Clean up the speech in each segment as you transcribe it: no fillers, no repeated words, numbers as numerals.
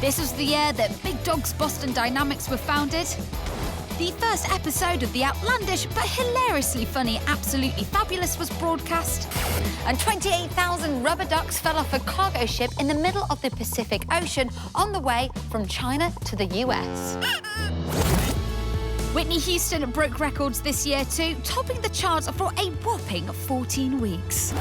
This was the year that Big Dog's Boston Dynamics were founded. The first episode of the outlandish but hilariously funny Absolutely Fabulous was broadcast. And 28,000 rubber ducks fell off a cargo ship in the middle of the Pacific Ocean on the way from China to the US. Whitney Houston broke records this year too, topping the charts for a whopping 14 weeks.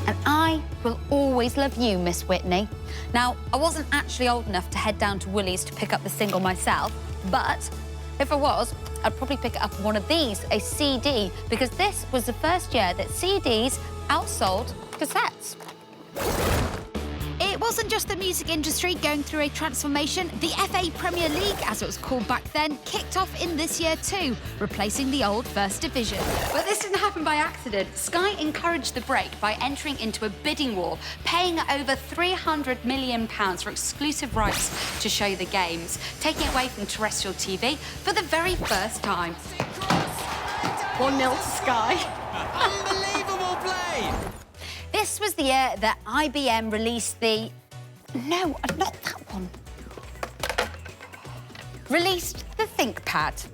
And I will always love you, Miss Whitney. Now, I wasn't actually old enough to head down to Woolies to pick up the single myself, but if I was, I'd probably pick up one of these, a CD, because this was the first year that CDs outsold cassettes. It wasn't just the music industry going through a transformation. The FA Premier League, as it was called back then, kicked off in this year too, replacing the old First Division. But this didn't happen by accident. Sky encouraged the break by entering into a bidding war, paying over £300 million for exclusive rights to show the games, taking it away from terrestrial TV for the very first time. 1-0 to Sky. Unbelievable play! This was the year that IBM released the... No, not that one. Released the ThinkPad.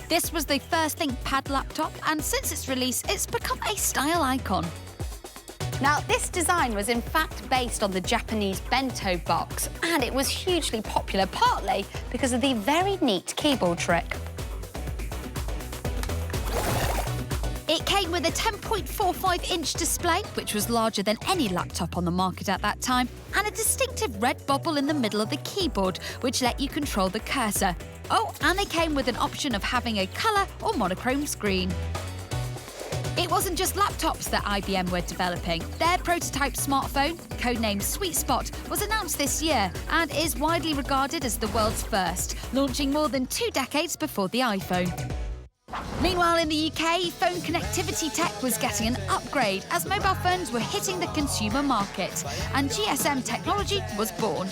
This was the first ThinkPad laptop, and since its release, it's become a style icon. Now, this design was in fact based on the Japanese bento box, and it was hugely popular, partly because of the very neat keyboard trick. It came with a 10.45-inch display, which was larger than any laptop on the market at that time, and a distinctive red bubble in the middle of the keyboard, which let you control the cursor. Oh, and it came with an option of having a colour or monochrome screen. It wasn't just laptops that IBM were developing. Their prototype smartphone, codenamed Sweet Spot, was announced this year and is widely regarded as the world's first, launching more than 2 decades before the iPhone. Meanwhile, in the UK, phone connectivity tech was getting an upgrade as mobile phones were hitting the consumer market, and GSM technology was born,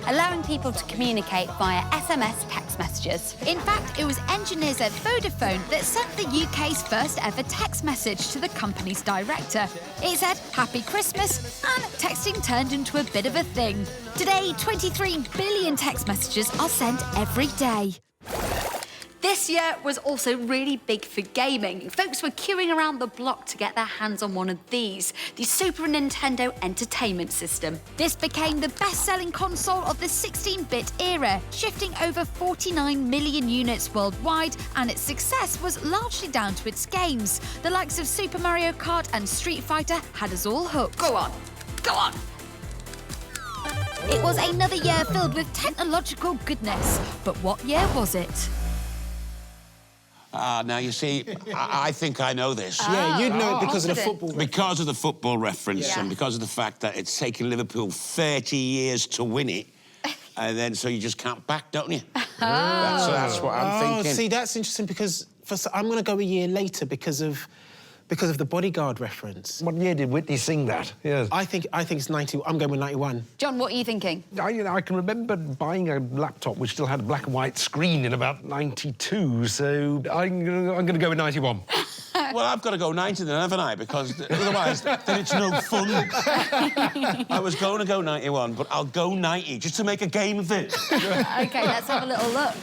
allowing people to communicate via SMS text messages. In fact, it was engineers at Vodafone that sent the UK's first ever text message to the company's director. It said, "Happy Christmas," and texting turned into a bit of a thing. Today, 23 billion text messages are sent every day. This year was also really big for gaming. Folks were queuing around the block to get their hands on one of these, the Super Nintendo Entertainment System. This became the best-selling console of the 16-bit era, shifting over 49 million units worldwide, and its success was largely down to its games. The likes of Super Mario Kart and Street Fighter had us all hooked. Go on, go on! It was another year filled with technological goodness. But what year was it? Now, you see, I think I know this. Yeah, you'd know it because of the football reference. Because of the football reference, Yeah. and because of the fact that it's taken Liverpool 30 years to win it, and then so you just can't back, don't you? That's what I'm thinking. See, that's interesting because I'm going to go a year later because of the Bodyguard reference. What year did Whitney sing that? Yes. I think it's 90. I'm going with 91. John, what are you thinking? I can remember buying a laptop which still had a black and white screen in about 92, so I'm going to go with 91. Well, I've got to go 90 then, haven't I? Because otherwise, then it's no fun. I was going to go 91, but I'll go 90 just to make a game of it. OK, let's have a little look.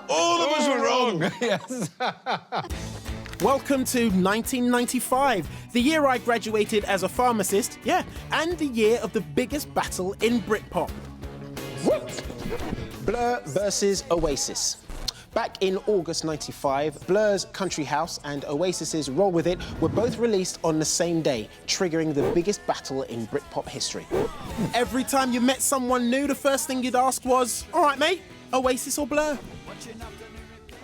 All of us were wrong. Yes. Welcome to 1995, the year I graduated as a pharmacist, and the year of the biggest battle in Britpop. Blur versus Oasis. Back in August 95, Blur's Country House and Oasis's Roll With It were both released on the same day, triggering the biggest battle in Britpop history. Every time you met someone new, the first thing you'd ask was, "All right, mate, Oasis or Blur?"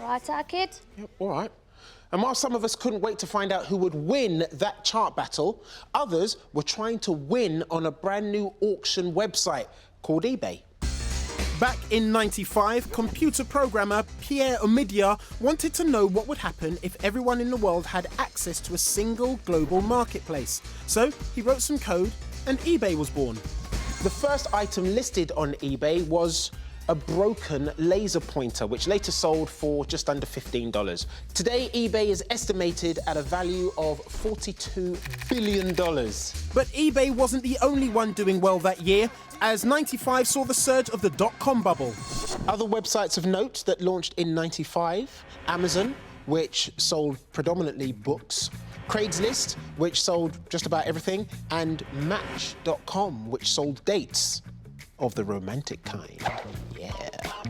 Right, kid? Yep, all right. And while some of us couldn't wait to find out who would win that chart battle, others were trying to win on a brand new auction website called eBay. Back in 95, computer programmer Pierre Omidyar wanted to know what would happen if everyone in the world had access to a single global marketplace. So he wrote some code and eBay was born. The first item listed on eBay was a broken laser pointer, which later sold for just under $15. Today, eBay is estimated at a value of $42 billion. But eBay wasn't the only one doing well that year, as 95 saw the surge of the dot-com bubble. Other websites of note that launched in 95, Amazon, which sold predominantly books, Craigslist, which sold just about everything, and Match.com, which sold dates of the romantic kind. Yeah.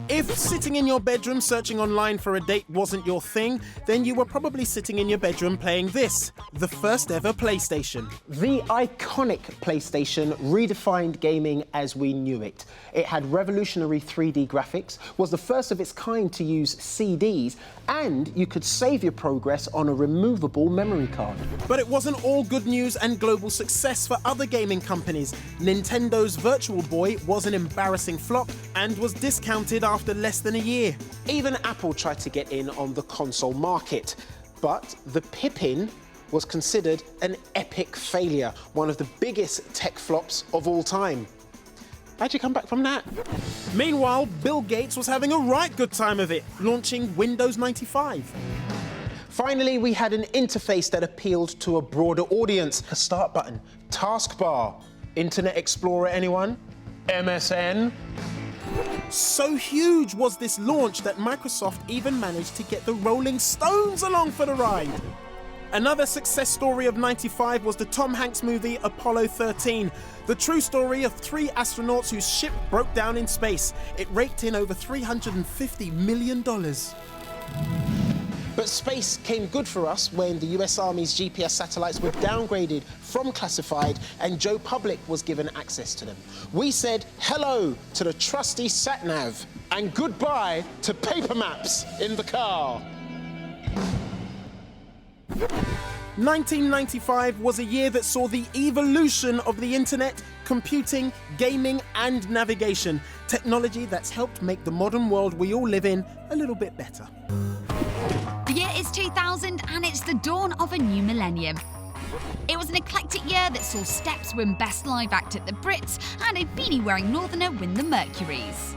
If sitting in your bedroom searching online for a date wasn't your thing, then you were probably sitting in your bedroom playing this, the first ever PlayStation. The iconic PlayStation redefined gaming as we knew it. It had revolutionary 3D graphics, was the first of its kind to use CDs, and you could save your progress on a removable memory card. But it wasn't all good news and global success for other gaming companies. Nintendo's Virtual Boy was an embarrassing flop and was discounted after less than a year. Even Apple tried to get in on the console market, but the Pippin was considered an epic failure, one of the biggest tech flops of all time. How'd you come back from that? Meanwhile, Bill Gates was having a right good time of it, launching Windows 95. Finally, we had an interface that appealed to a broader audience. A start button, taskbar, Internet Explorer, anyone? MSN? So huge was this launch that Microsoft even managed to get the Rolling Stones along for the ride. Another success story of 95 was the Tom Hanks movie Apollo 13, the true story of 3 astronauts whose ship broke down in space. It raked in over $350 million. But space came good for us when the US Army's GPS satellites were downgraded from classified and Joe Public was given access to them. We said hello to the trusty sat-nav and goodbye to paper maps in the car. 1995 was a year that saw the evolution of the internet, computing, gaming and navigation, technology that's helped make the modern world we all live in a little bit better. The year is 2000 and it's the dawn of a new millennium. It was an eclectic year that saw Steps win Best Live Act at the Brits and a beanie-wearing Northerner win the Mercuries.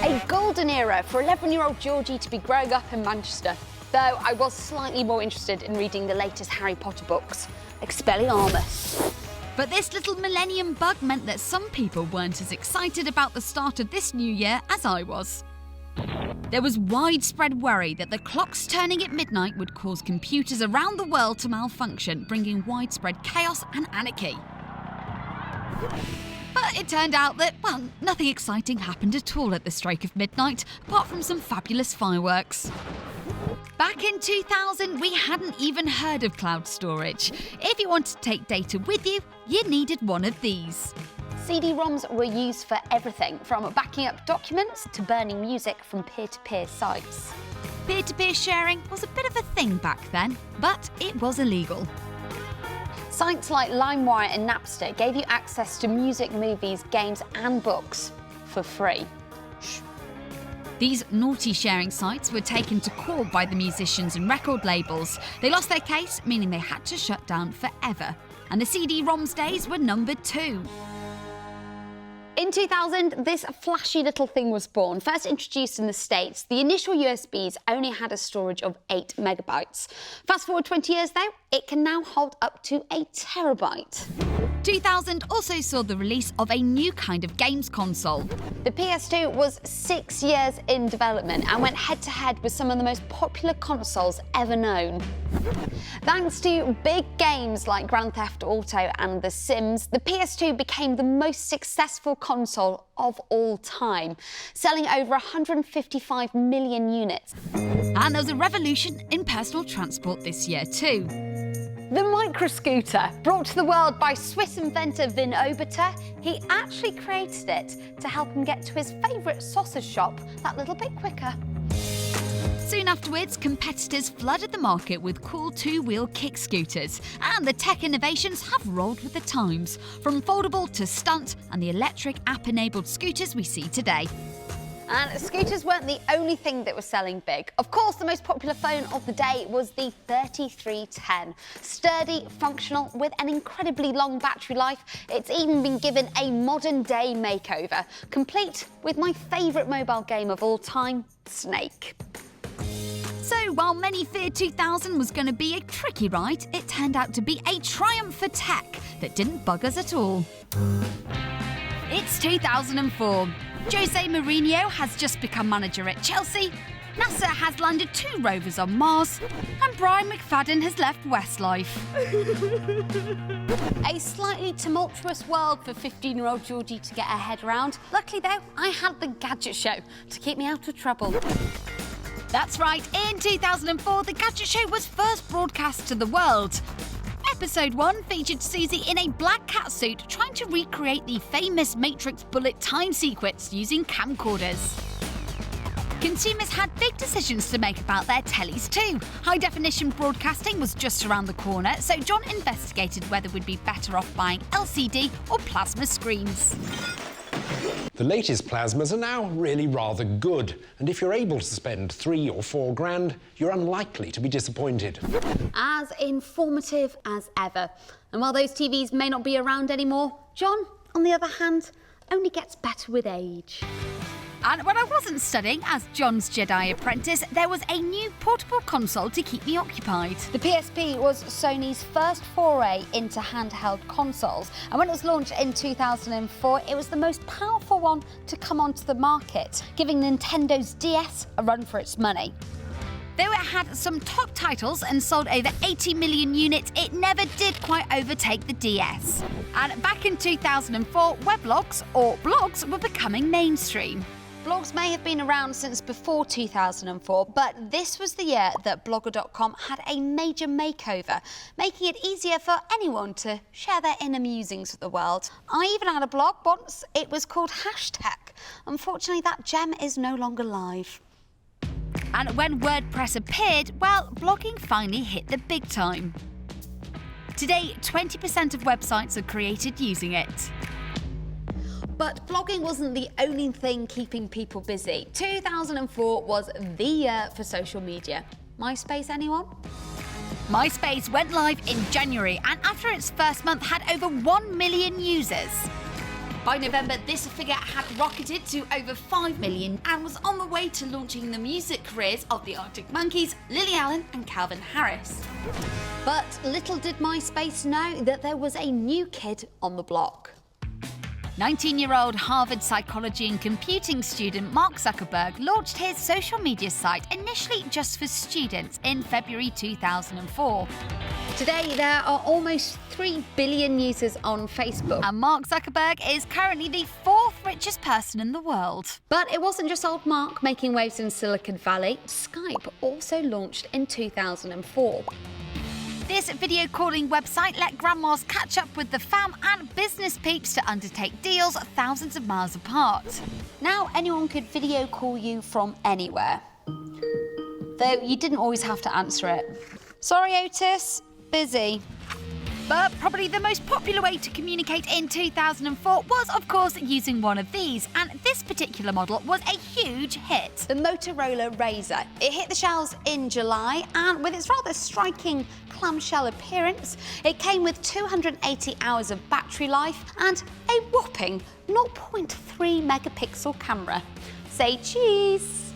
A golden era for 11-year-old Georgie to be growing up in Manchester. Though I was slightly more interested in reading the latest Harry Potter books, Expelliarmus. But this little millennium bug meant that some people weren't as excited about the start of this new year as I was. There was widespread worry that the clocks turning at midnight would cause computers around the world to malfunction, bringing widespread chaos and anarchy. But it turned out that, well, nothing exciting happened at all at the strike of midnight, apart from some fabulous fireworks. Back in 2000, we hadn't even heard of cloud storage. If you wanted to take data with you, you needed one of these. CD-ROMs were used for everything, from backing up documents to burning music from peer-to-peer sites. Peer-to-peer sharing was a bit of a thing back then, but it was illegal. Sites like LimeWire and Napster gave you access to music, movies, games and books for free. These naughty sharing sites were taken to court by the musicians and record labels. They lost their case, meaning they had to shut down forever. And the CD-ROMs days were numbered too. In 2000, this flashy little thing was born. First introduced in the States, the initial USBs only had a storage of 8 megabytes. Fast forward 20 years though, it can now hold up to a terabyte. 2000 also saw the release of a new kind of games console. The PS2 was 6 years in development and went head-to-head with some of the most popular consoles ever known. Thanks to big games like Grand Theft Auto and The Sims, the PS2 became the most successful console of all time, selling over 155 million units. And there was a revolution in personal transport this year too. The microscooter, brought to the world by Swiss inventor Vin Oberter, he actually created it to help him get to his favourite sausage shop that little bit quicker. Soon afterwards, competitors flooded the market with cool 2-wheel kick scooters, and the tech innovations have rolled with the times, from foldable to stunt and the electric app-enabled scooters we see today. And scooters weren't the only thing that was selling big. Of course, the most popular phone of the day was the 3310. Sturdy, functional, with an incredibly long battery life, it's even been given a modern-day makeover, complete with my favourite mobile game of all time, Snake. So, while many feared 2000 was going to be a tricky ride, it turned out to be a triumph for tech that didn't bug us at all. It's 2004. Jose Mourinho has just become manager at Chelsea, NASA has landed 2 rovers on Mars, and Brian McFadden has left Westlife. A slightly tumultuous world for 15-year-old Georgie to get her head around. Luckily, though, I had the Gadget Show to keep me out of trouble. That's right, in 2004, the Gadget Show was first broadcast to the world. Episode 1 featured Susie in a black cat suit trying to recreate the famous Matrix bullet time sequence using camcorders. Consumers had big decisions to make about their tellies too. High-definition broadcasting was just around the corner, so John investigated whether we'd be better off buying LCD or plasma screens. The latest plasmas are now really rather good, and if you're able to spend $3 or $4 grand, you're unlikely to be disappointed. As informative as ever. And while those TVs may not be around anymore, John, on the other hand, only gets better with age. And when I wasn't studying as John's Jedi apprentice, there was a new portable console to keep me occupied. The PSP was Sony's first foray into handheld consoles, and when it was launched in 2004, it was the most powerful one to come onto the market, giving Nintendo's DS a run for its money. Though it had some top titles and sold over 80 million units, it never did quite overtake the DS. And back in 2004, weblogs, or blogs, were becoming mainstream. Blogs may have been around since before 2004, but this was the year that Blogger.com had a major makeover, making it easier for anyone to share their inner musings with the world. I even had a blog once. It was called Hashtag. Unfortunately, that gem is no longer live. And when WordPress appeared, well, blogging finally hit the big time. Today, 20% of websites are created using it. But blogging wasn't the only thing keeping people busy. 2004 was the year for social media. MySpace, anyone? MySpace went live in January and after its first month had over 1 million users. By November, this figure had rocketed to over 5 million and was on the way to launching the music careers of the Arctic Monkeys, Lily Allen and Calvin Harris. But little did MySpace know that there was a new kid on the block. 19-year-old Harvard psychology and computing student Mark Zuckerberg launched his social media site initially just for students in February 2004. Today, there are almost 3 billion users on Facebook. And Mark Zuckerberg is currently the 4th richest person in the world. But it wasn't just old Mark making waves in Silicon Valley. Skype also launched in 2004. This video calling website let grandmas catch up with the fam and business peeps to undertake deals thousands of miles apart. Now anyone could video call you from anywhere. Though you didn't always have to answer it. Sorry, Otis, busy. But probably the most popular way to communicate in 2004 was, of course, using one of these, and this particular model was a huge hit. The Motorola Razr. It hit the shelves in July, and with its rather striking clamshell appearance, it came with 280 hours of battery life and a whopping 0.3 megapixel camera. Say cheese!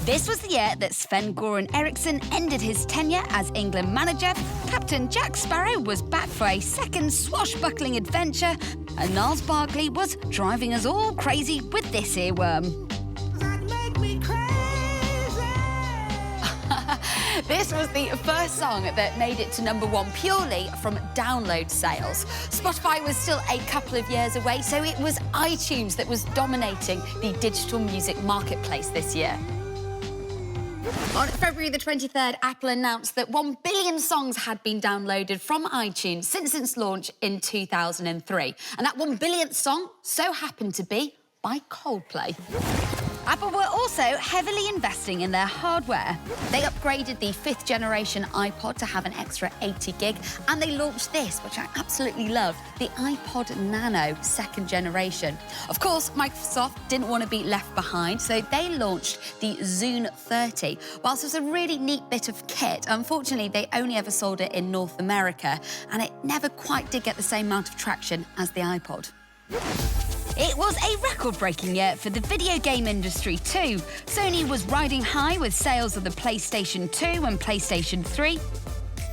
This was the year that Sven-Goran Eriksson ended his tenure as England manager, Captain Jack Sparrow was back for a second swashbuckling adventure, and Niles Barkley was driving us all crazy with this earworm. This was the first song that made it to #1 purely from download sales. Spotify was still a couple of years away, so it was iTunes that was dominating the digital music marketplace this year. On February the 23rd, Apple announced that 1 billion songs had been downloaded from iTunes since its launch in 2003. And that 1 billionth song so happened to be by Coldplay. Apple were also heavily investing in their hardware. They upgraded the 5th generation iPod to have an extra 80 gig, and they launched this, which I absolutely loved, the iPod Nano 2nd generation. Of course, Microsoft didn't want to be left behind, so they launched the Zune 30. Whilst it was a really neat bit of kit, unfortunately, they only ever sold it in North America, and it never quite did get the same amount of traction as the iPod. It was a record-breaking year for the video game industry too. Sony was riding high with sales of the PlayStation 2 and PlayStation 3.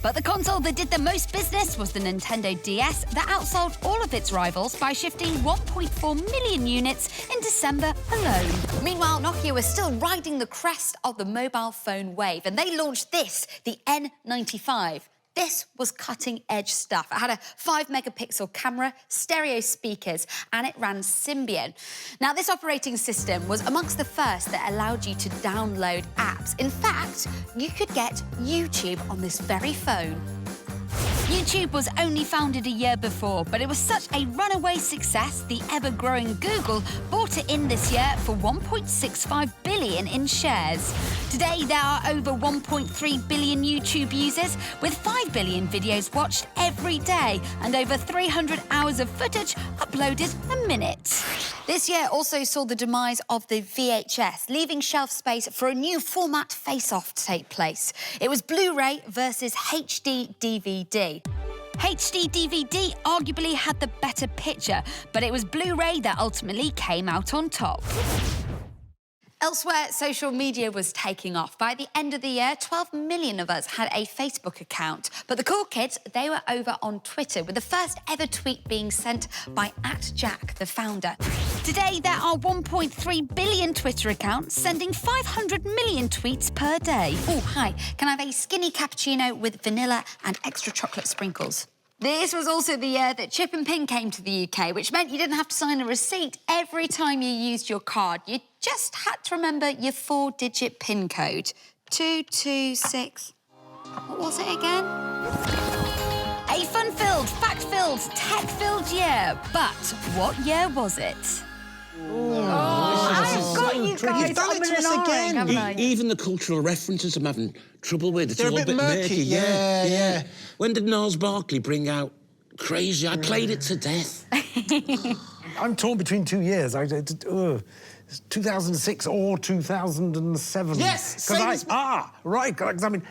But the console that did the most business was the Nintendo DS that outsold all of its rivals by shifting 1.4 million units in December alone. Meanwhile, Nokia was still riding the crest of the mobile phone wave, and they launched this, the N95. This was cutting-edge stuff. It had a 5-megapixel camera, stereo speakers, and it ran Symbian. Now, this operating system was amongst the first that allowed you to download apps. In fact, you could get YouTube on this very phone. YouTube was only founded a year before, but it was such a runaway success, the ever-growing Google bought it in this year for $1.65 billion in shares. Today, there are over 1.3 billion YouTube users, with 5 billion videos watched every day and over 300 hours of footage uploaded a minute. This year also saw the demise of the VHS, leaving shelf space for a new format face-off to take place. It was Blu-ray versus HD DVD. HD DVD arguably had the better picture, but it was Blu-ray that ultimately came out on top. Elsewhere, social media was taking off. By the end of the year, 12 million of us had a Facebook account. But the cool kids, they were over on Twitter, with the first ever tweet being sent by @Jack, the founder. Today, there are 1.3 billion Twitter accounts, sending 500 million tweets per day. Oh, hi, can I have a skinny cappuccino with vanilla and extra chocolate sprinkles? This was also the year that Chip and Pin came to the UK, which meant you didn't have to sign a receipt every time you used your card. You just had to remember your 4-digit PIN code. 226... What was it again? A fun-filled, fact-filled, tech-filled year. But what year was it? I've got you guys. You've done it to us again. haven't I? Even the cultural references I'm having trouble with. It's They're all a bit murky. Yeah. When did Gnarls Barkley bring out Crazy? I played it to death. I'm torn between 2 years. 2006 or 2007. Yes, same as me. Right. Because I mean,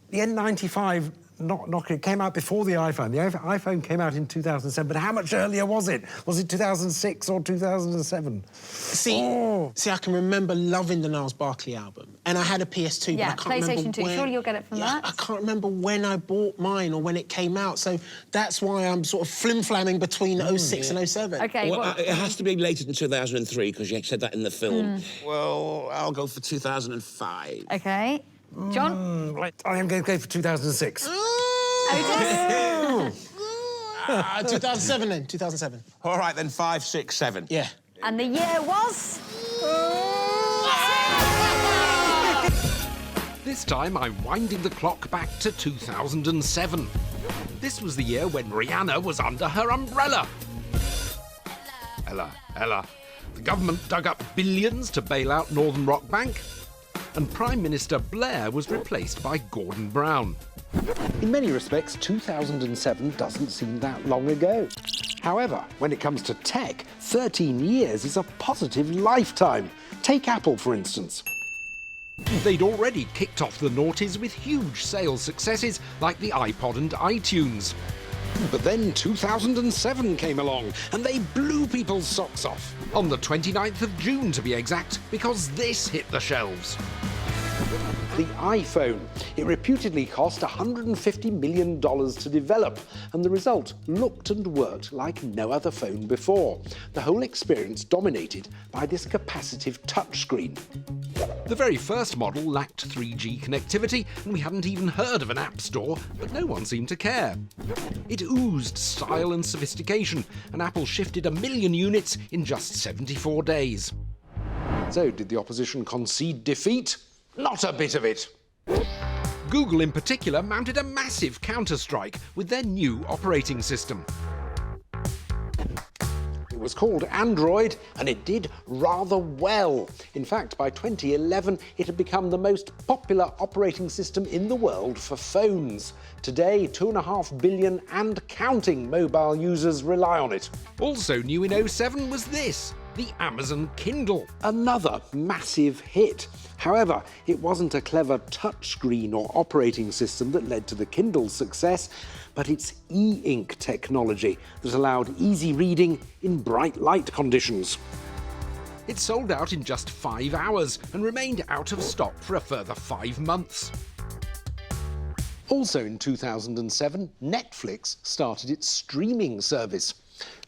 the N95 Nokia came out before the iPhone. The iPhone came out in 2007, but how much earlier was it? Was it 2006 or 2007? See, I can remember loving the Gnarls Barkley album, and I had a PS2, Yeah, but I can't remember PlayStation 2. when. Surely you'll get it from that? I can't remember when I bought mine or when it came out, so that's why I'm sort of flim-flamming between 06 and 07. OK, Well, it has to be later than 2003, because you said that in the film. Well, I'll go for 2005. OK. John? Right, I am going to go for 2006. 2007 then, 2007. All right, then 5, 6, 7. Yeah. And the year was... This time, I'm winding the clock back to 2007. This was the year when Rihanna was under her umbrella. Ella. The government dug up billions to bail out Northern Rock Bank, and Prime Minister Blair was replaced by Gordon Brown. In many respects, 2007 doesn't seem that long ago. However, when it comes to tech, 13 years is a positive lifetime. Take Apple, for instance. They'd already kicked off the noughties with huge sales successes like the iPod and iTunes. But then 2007 came along, and they blew people's socks off. On the 29th of June, to be exact, because this hit the shelves. The iPhone. It reputedly cost $150 million to develop, and the result looked and worked like no other phone before. The whole experience dominated by this capacitive touchscreen. The very first model lacked 3G connectivity, and we hadn't even heard of an app store, but no one seemed to care. It oozed style and sophistication, and Apple shifted 1 million units in just 74 days. So, did the opposition concede defeat? Not a bit of it. Google in particular mounted a massive counter-strike with their new operating system. It was called Android, and it did rather well. In fact, by 2011, it had become the most popular operating system in the world for phones. Today, 2.5 billion and counting mobile users rely on it. Also new in 07 was this, the Amazon Kindle. Another massive hit. However, it wasn't a clever touchscreen or operating system that led to the Kindle's success, but its e-ink technology that allowed easy reading in bright light conditions. It sold out in just 5 hours and remained out of stock for a further 5 months. Also in 2007, Netflix started its streaming service.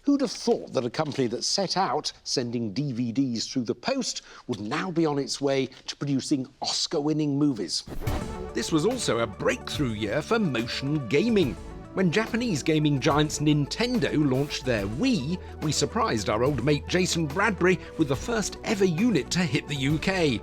Who'd have thought that a company that set out sending DVDs through the post would now be on its way to producing Oscar-winning movies? This was also a breakthrough year for motion gaming. When Japanese gaming giants Nintendo launched their Wii, we surprised our old mate Jason Bradbury with the first ever unit to hit the UK.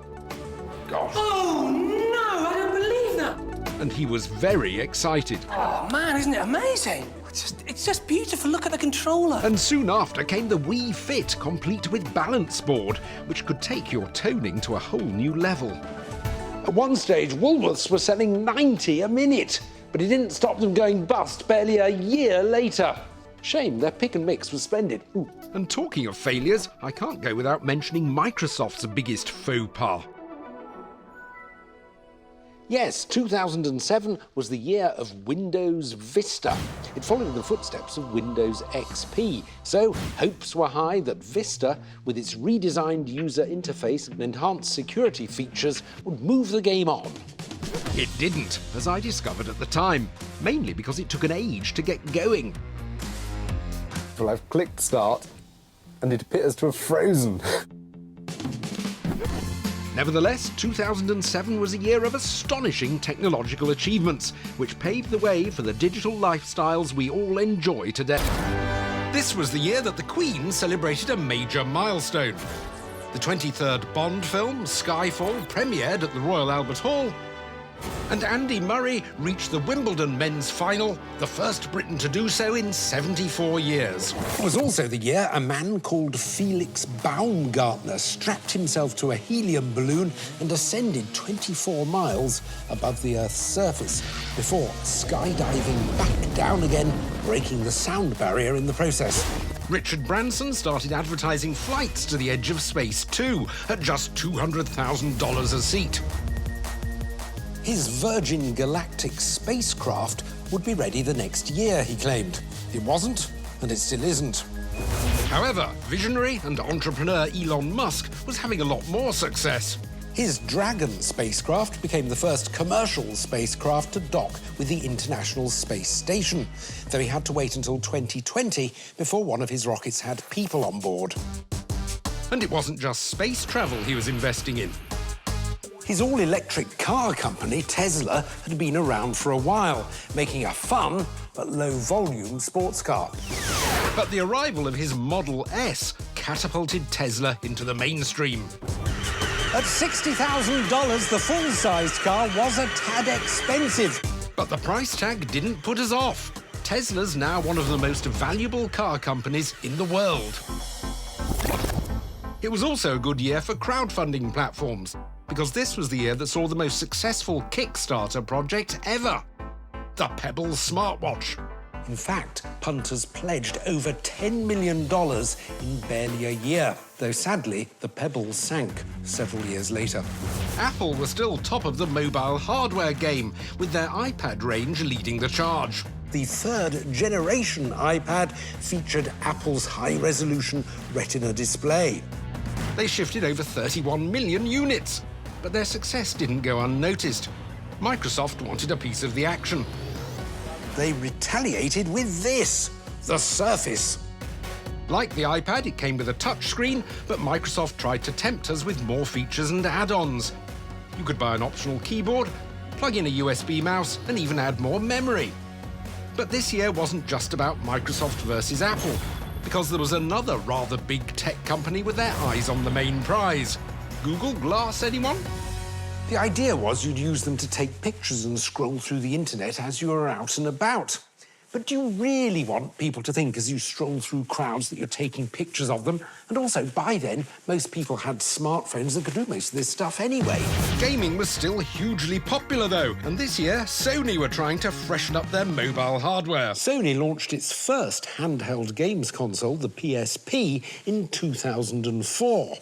Gosh. Oh no, I don't believe that! And he was very excited. Oh man, isn't it amazing? It's just beautiful, look at the controller. And soon after came the Wii Fit, complete with balance board, which could take your toning to a whole new level. At one stage, Woolworths were selling 90 a minute, but it didn't stop them going bust barely a year later. Shame, their pick and mix was splendid. Ooh. And talking of failures, I can't go without mentioning Microsoft's biggest faux pas. Yes, 2007 was the year of Windows Vista. It followed in the footsteps of Windows XP. So hopes were high that Vista, with its redesigned user interface and enhanced security features, would move the game on. It didn't, as I discovered at the time, mainly because it took an age to get going. Well, I've clicked start, and it appears to have frozen. Nevertheless, 2007 was a year of astonishing technological achievements, which paved the way for the digital lifestyles we all enjoy today. This was the year that the Queen celebrated a major milestone. The 23rd Bond film, Skyfall, premiered at the Royal Albert Hall, and Andy Murray reached the Wimbledon men's final, the first Briton to do so in 74 years. It was also the year a man called Felix Baumgartner strapped himself to a helium balloon and ascended 24 miles above the Earth's surface before skydiving back down again, breaking the sound barrier in the process. Richard Branson started advertising flights to the edge of space too, at just $200,000 a seat. His Virgin Galactic spacecraft would be ready the next year, he claimed. It wasn't, and it still isn't. However, visionary and entrepreneur Elon Musk was having a lot more success. His Dragon spacecraft became the first commercial spacecraft to dock with the International Space Station, though he had to wait until 2020 before one of his rockets had people on board. And it wasn't just space travel he was investing in. His all-electric car company, Tesla, had been around for a while, making a fun but low-volume sports car. But the arrival of his Model S catapulted Tesla into the mainstream. At $60,000, the full-sized car was a tad expensive. But the price tag didn't put us off. Tesla's now one of the most valuable car companies in the world. It was also a good year for crowdfunding platforms, because this was the year that saw the most successful Kickstarter project ever, the Pebble smartwatch. In fact, punters pledged over $10 million in barely a year, though sadly, the Pebble sank several years later. Apple was still top of the mobile hardware game, with their iPad range leading the charge. The third-generation iPad featured Apple's high-resolution Retina display. They shifted over 31 million units, but their success didn't go unnoticed. Microsoft wanted a piece of the action. They retaliated with this, the Surface. Like the iPad, it came with a touchscreen, but Microsoft tried to tempt us with more features and add-ons. You could buy an optional keyboard, plug in a USB mouse, and even add more memory. But this year wasn't just about Microsoft versus Apple, because there was another rather big tech company with their eyes on the main prize. Google Glass, anyone? The idea was you'd use them to take pictures and scroll through the internet as you were out and about. But do you really want people to think as you stroll through crowds that you're taking pictures of them? And also, by then, most people had smartphones that could do most of this stuff anyway. Gaming was still hugely popular, though, and this year, Sony were trying to freshen up their mobile hardware. Sony launched its first handheld games console, the PSP, in 2004.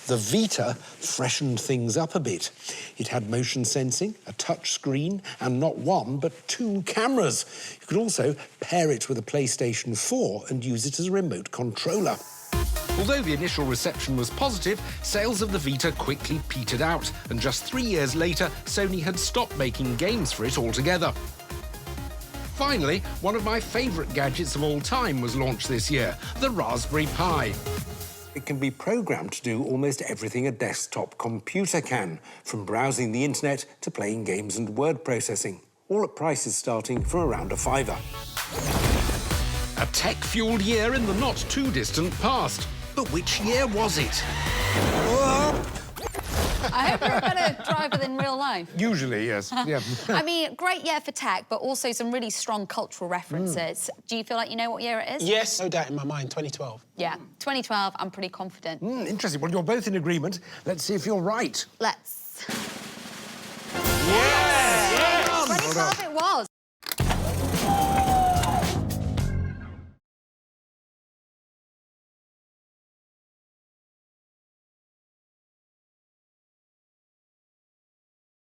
The Vita freshened things up a bit. It had motion sensing, a touch screen, and not one, but 2 cameras. You could also pair it with a PlayStation 4 and use it as a remote controller. Although the initial reception was positive, sales of the Vita quickly petered out, and just 3 years later, Sony had stopped making games for it altogether. Finally, one of my favourite gadgets of all time was launched this year, the Raspberry Pi. It can be programmed to do almost everything a desktop computer can, from browsing the internet to playing games and word processing, all at prices starting from around £5. A tech-fuelled year in the not-too-distant past. But which year was it? I hope you're a better driver than real life. Usually, yes. Yeah. I mean, great year for tech, but also some really strong cultural references. Do you feel like you know what year it is? Yes, no doubt in my mind, 2012. Yeah, 2012, I'm pretty confident. Interesting. Well, you're both in agreement. Let's see if you're right. Let's.